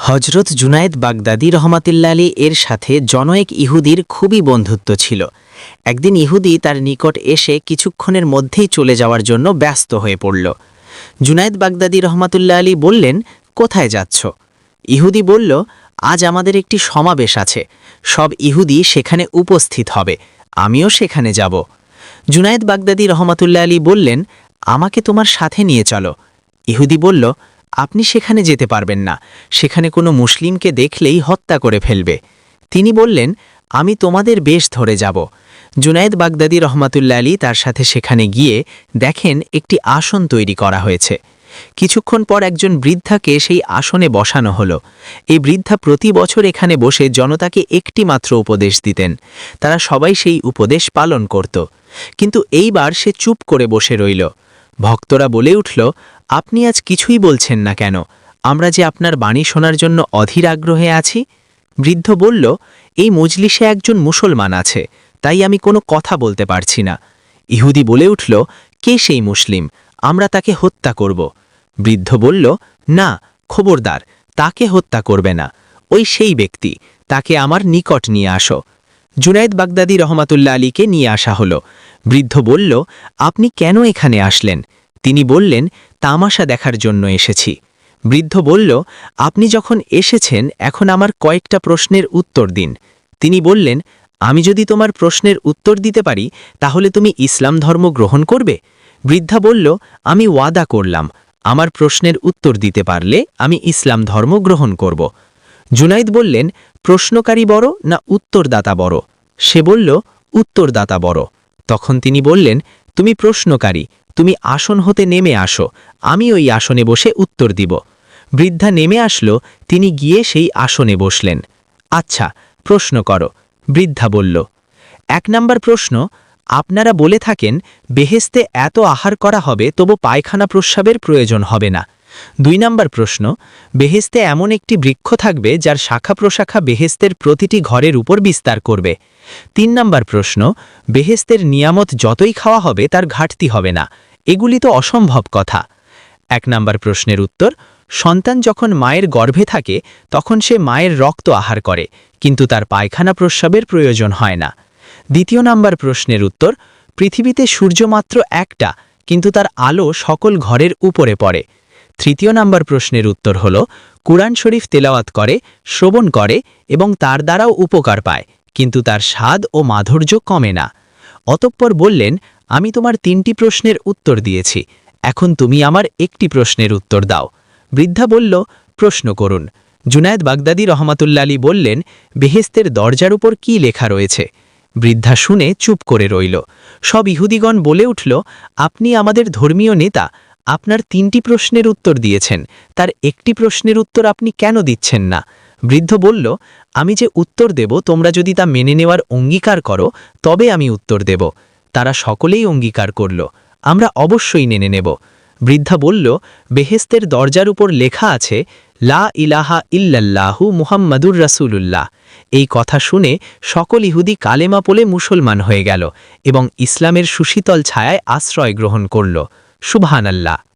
হজরত জুনায়েদ বাগদাদী রহমাতুল্লাহ আলী এর সাথে জনৈক ইহুদির খুবই বন্ধুত্ব ছিল। একদিন ইহুদি তার নিকট এসে কিছুক্ষণের মধ্যেই চলে যাওয়ার জন্য ব্যস্ত হয়ে পড়ল। জুনায়েদ বাগদাদী রহমাতুল্লাহ আলী বললেন, কোথায় যাচ্ছ? ইহুদি বলল, আজ আমাদের একটি সমাবেশ আছে, সব ইহুদি সেখানে উপস্থিত হবে, আমিও সেখানে যাব। জুনায়েদ বাগদাদী রহমাতুল্লাহ আলী বললেন, আমাকে তোমার সাথে নিয়ে চলো। ইহুদি বলল, আপনি সেখানে যেতে পারবেন না, সেখানে কোনো মুসলিমকে দেখলেই হত্যা করে ফেলবে। তিনি বললেন, আমি তোমাদের বেশ ধরে যাব। জুনায়েদ বাগদাদী রহমাতুল্লাহ আলী তার সাথে সেখানে গিয়ে দেখেন একটি আসন তৈরি করা হয়েছে। কিছুক্ষণ পর একজন বৃদ্ধাকে সেই আসনে বসানো হলো। এই বৃদ্ধা প্রতি বছর এখানে বসে জনতাকে একটি মাত্র উপদেশ দিতেন। তারা সবাই সেই উপদেশ পালন করত, কিন্তু এইবার সে চুপ করে বসে রইল। ভক্তরা বলে উঠল, আপনি আজ কিছুই বলছেন না কেন? আমরা যে আপনার বাণী শোনার জন্য অধীর আগ্রহে আছি। বৃদ্ধ বলল, এই মজলিসে একজন মুসলমান আছে, তাই আমি কোনো কথা বলতে পারছি না। ইহুদি বলে উঠল, কে সেই মুসলিম? আমরা তাকে হত্যা করব। বৃদ্ধ বলল, না, খবরদার, তাকে হত্যা করবে না। ওই সেই ব্যক্তি, তাকে আমার নিকট নিয়ে আসো। জুনায়েদ বাগদাদী রহমাতুল্লাহ আলীকে নিয়ে আসা হলো। বৃদ্ধ বলল, আপনি কেন এখানে আসলেন? তিনি বললেন, তামাশা দেখার জন্য এসেছি। বৃদ্ধ বলল, আপনি যখন এসেছেন, এখন আমার কয়েকটা প্রশ্নের উত্তর দিন। তিনি বললেন, আমি যদি তোমার প্রশ্নের উত্তর দিতে পারি, তাহলে তুমি ইসলাম ধর্ম গ্রহণ করবে? বৃদ্ধা বলল, আমি ওয়াদা করলাম, আমার প্রশ্নের উত্তর দিতে পারলে আমি ইসলাম ধর্ম গ্রহণ করব। জুনাইদ বললেন, প্রশ্নকারী বড় না উত্তরদাতা বড়? সে বলল, উত্তরদাতা বড়। তখন তিনি বললেন, তুমি প্রশ্নকারী, তুমি আসন হতে নেমে আসো, আমি ওই আসনে বসে উত্তর দিব। বৃদ্ধা নেমে আসলো, তিনি গিয়ে সেই আসনে বসলেন। আচ্ছা, প্রশ্ন করো, বৃদ্ধা বলল। ১ নম্বর প্রশ্ন, আপনারা বলে থাকেন বেহেশতে এত আহার করা হবে তবু পায়খানা প্রস্রাবের প্রয়োজন হবে না। ২ নম্বর প্রশ্ন, বেহেশতে এমন একটি বৃক্ষ থাকবে যার শাখা প্রশাখা বেহেশতের প্রতিটি ঘরের উপর বিস্তার করবে। ৩ নম্বর প্রশ্ন, বেহেশতের নিয়ামত যতই খাওয়া হবে তার ঘাটতি হবে না। এগুলি তো অসম্ভব কথা। ১ নম্বর প্রশ্নের উত্তর, সন্তান যখন মায়ের গর্ভে থাকে তখন সে মায়ের রক্ত আহার করে, কিন্তু তার পায়খানা প্রস্রাবের প্রয়োজন হয় না। ২য় নম্বর প্রশ্নের উত্তর, পৃথিবীতে সূর্য মাত্র একটা, কিন্তু তার আলো সকল ঘরের উপরে পড়ে। ৩য় নম্বর প্রশ্নের উত্তর হল, কুরআন শরীফ তেলাওয়াত করে, শ্রবণ করে এবং তার দ্বারাও উপকার পায়, কিন্তু তার স্বাদ ও মাধুর্য কমে না। অতঃপর বললেন, আমি তোমার ৩টি প্রশ্নের উত্তর দিয়েছি, এখন তুমি আমার একটি প্রশ্নের উত্তর দাও। বৃদ্ধা বলল, প্রশ্ন করুন। জুনায়েদ বাগদাদী রহমাতুল্লাহ আলী বললেন, বেহেশতের দরজার উপর কি লেখা রয়েছে? বৃদ্ধা শুনে চুপ করে রইল। সব ইহুদিগণ বলে উঠল, আপনি আমাদের ধর্মীয় নেতা, আপনার ৩টি প্রশ্নের উত্তর দিয়েছেন, তার একটি প্রশ্নের উত্তর আপনি কেন দিচ্ছেন না? বৃদ্ধ বলল, আমি যে উত্তর দেব তোমরা যদি তা মেনে নেওয়ার অঙ্গীকার করো তবে আমি উত্তর দেব। তারা সকলেই অঙ্গীকার করল, আমরা অবশ্যই মেনে নেব। বৃদ্ধা বলল, বেহেশতের দরজার উপর লেখা আছে, লা ইলাহা ইল্লাল্লাহু মুহাম্মাদুর রাসূলুল্লাহ। এই কথা শুনে সকল ইহুদি কালেমা পড়ে মুসলমান হয়ে গেল এবং ইসলামের সুশীতল ছায়ায় আশ্রয় গ্রহণ করল। সুবহানাল্লাহ।